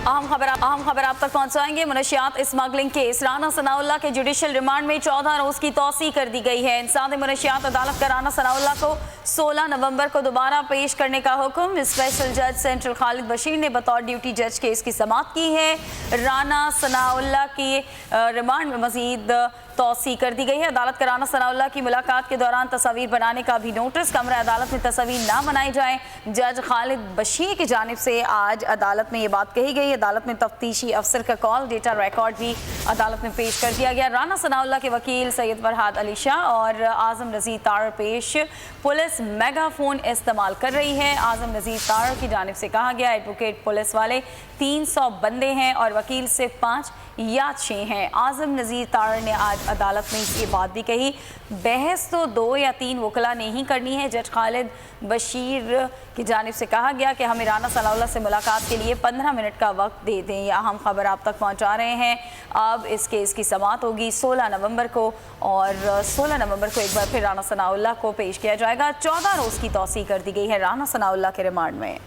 अहम खबर आप तक पहुंचाएंगे। मनशियात स्मगलिंग केस राना सनाउल्लाह के जुडिशल रिमांड में 14 रोज की तौसी कर दी गई है। इंसानी मनशियात अदालत का राना सनाउल्लाह को 16 नवंबर को दोबारा पेश करने का हुक्म स्पेशल जज सेंट्रल खालिद बशीर ने बतौर ड्यूटी जज केस की समाअत की है। राना सनाउल्लाह की रिमांड में मजीद तौसी कर दी गई है। अदालत का राना सनाउल्लाह की मुलाकात के दौरान तस्वीर बनाने का भी नोटिस, कमरा अदालत में तस्वीर ना बनाई जाए। जज खालिद बशीर की जानिब से आज अदालत में ये बात कही गई। अदालत में तफ्तीशी अफसर का कॉल डेटा रिकॉर्ड भी अदालत में पेश कर दिया गया। राना सनाउल्लाह के वकील सैयद फरहाद अली शाह और आजम नज़ीर तार पेश। पुलिस मेगाफोन इस्तेमाल कर रही है। आजम नज़ीर तार की जानिब से कहा गया एडवोकेट पुलिस वाले 300 बंदे हैं और वकील सिर्फ 5 या 6 हैं। आजम नज़ीर तार ने आज अदालत में ये बात भी कही, बहस तो 2 या 3 वकला ने ही करनी है। जज खालिद बशीर की जानिब से कहा गया कि हमें राना सनाउल्लाह से मुलाकात के लिए 15 मिनट का वक्त दे दें। यह अहम खबर आप तक पहुंचा रहे हैं। अब इस केस की समाअत होगी 16 नवंबर को और 16 नवंबर को एक बार फिर राना सनाउल्लाह को पेश किया जाएगा। 14 रोज़ की तौसी कर दी गई है राना सनाउल्लाह के रिमांड में।